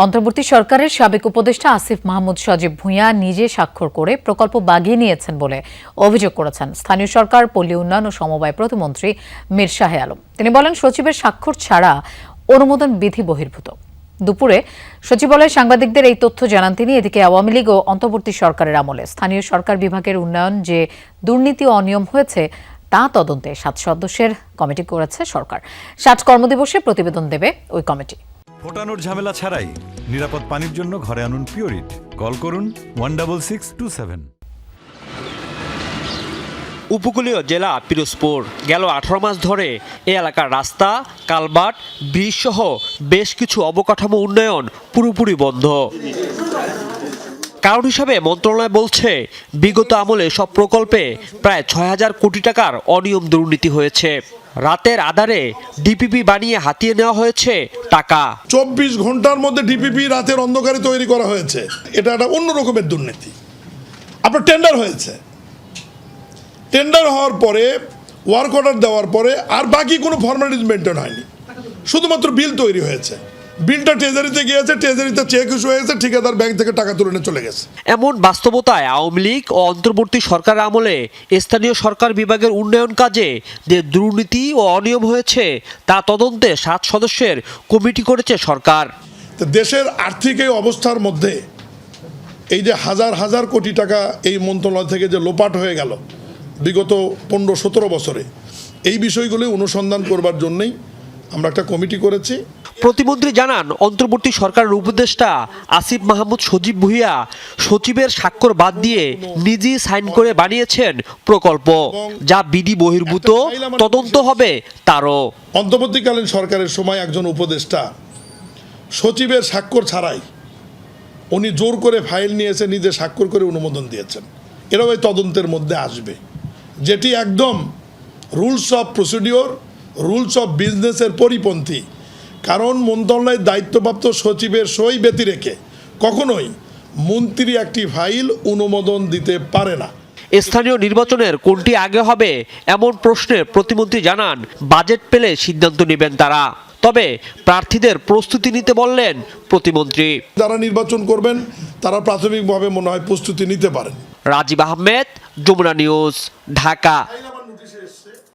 অন্তর্বর্তী সরকারের সাবেক উপদেষ্টা আসিফ মাহমুদ সজীব ভূঁইয়া নিজে স্বাক্ষর করে প্রকল্প বাগিয়ে নিয়েছেন বলে অভিযোগ করেছেন স্থানীয় সরকার, পল্লী উন্নয়ন ও সমবায় প্রতিমন্ত্রী মীর শাহ আলম। তিনি বলেন, সচিবের স্বাক্ষর ছাড়া অনুমোদন বিধি বহির্ভূত। দুপুরে সচিবালয়ে সাংবাদিকদের এই তথ্য জানান তিনি। এদিকে আওয়ামী লীগ ও অন্তর্বর্তী সরকারের আমলে স্থানীয় সরকার বিভাগের উন্নয়ন যে দুর্নীতি ও অনিয়ম হয়েছে তা তদন্তে 7 সদস্যের কমিটি করেছে সরকার। 7 কর্মদিবসে প্রতিবেদন দেবে ওই কমিটি। ফোটানোর ঝামেলা ছাড়াই নিরাপদ পানির জন্য ঘরে আনুন পিওরিট। কল করুন 16627। উপকূলীয় জেলা পিরোজপুর গেল 18 মাস ধরে এ এলাকার রাস্তা, কালভার্ট, ব্রিজ সহ বেশ কিছু অবকাঠামো উন্নয়ন পুরোপুরি বন্ধ। কারণ হিসাবে মন্ত্রণালয় বলছে, বিগত আমলে সব প্রকল্পে প্রায় 6000 কোটি টাকার অনিয়ম দুর্নীতি হয়েছে। রাতের আধারে ডিপিপি বানিয়ে হাতিয়ে নেওয়া হয়েছে টাকা। 24 ঘন্টার মধ্যে ডিপিপি রাতের অন্ধকারে তৈরি করা হয়েছে। এটা একটা অন্য রকমের দুর্নীতি। আপনার টেন্ডার হয়েছে, টেন্ডার হওয়ার পরে ওয়ার্ক অর্ডার দেওয়ার পরে আর বাকি কোনো ফর্মালিটিজ মেনটেন হয়নি, শুধুমাত্র বিল তৈরি হয়েছে। বিলটা ট্রেজারিতে গিয়েছে, ট্রেজারিতে চেক ইস্যু হয়েছে, ঠিকাদার ব্যাংক থেকে টাকা তুলে নিয়ে চলে গেছে। এমন বাস্তবতায় আওয়ামী লীগ ও অন্তর্বর্তী সরকার আমলে স্থানীয় সরকার বিভাগের উন্নয়ন কাজে যে দুর্নীতি ও অনিয়ম হয়েছে তা তদন্তে 7 সদস্যের কমিটি করেছে সরকার। দেশের আর্থিক এই অবস্থার মধ্যে এই যে হাজার হাজার কোটি টাকা এই মন্ত্রণালয় থেকে যে লোপাট হয়ে গেল বিগত 15-17 বছরে, এই বিষয়গুলি অনুসন্ধান করবার জন্যই আমরা একটা কমিটি করেছি। প্রতিমন্ত্রী জানান, অন্তর্বর্তী সরকারের উপদেষ্টা আসিফ মাহমুদ সজীব ভূঁইয়া সচিবের স্বাক্ষর বাদ দিয়ে নিজেই সাইন করে বানিয়েছেন প্রকল্প, যা বিধি বহির্ভূত। তদন্ত হবে তারও। অন্তর্বর্তীকালীন সরকারের সময় একজন উপদেষ্টা সচিবের স্বাক্ষর ছাড়াই উনি জোর করে ফাইল নিয়েছে, নিজে স্বাক্ষর করে অনুমোদন দিয়েছেন। এরাও এই তদন্তের মধ্যে আসবে, যেটি একদম rules of procedure, rules of বিজনেসের পরিপন্থী। কারণ মন্ত্রণালয়ের দায়িত্বপ্রাপ্ত সচিবের সই ব্যতি রেখে কখনোই মন্ত্রী একটি ফাইল অনুমোদন দিতে পারে না। স্থানীয় নির্বাচনের কোনটি আগে হবে এমন প্রশ্নে প্রতিমন্ত্রী জানান, বাজেট পেলে সিদ্ধান্ত নেবেন তারা। তবে প্রার্থীদের প্রস্তুতি নিতে বললেন প্রতিমন্ত্রী। যারা নির্বাচন করবেন তারা প্রাথমিকভাবে মনে হয় প্রস্তুতি নিতে পারেন। রাজীব আহমেদ, যমুনা নিউজ, ঢাকা।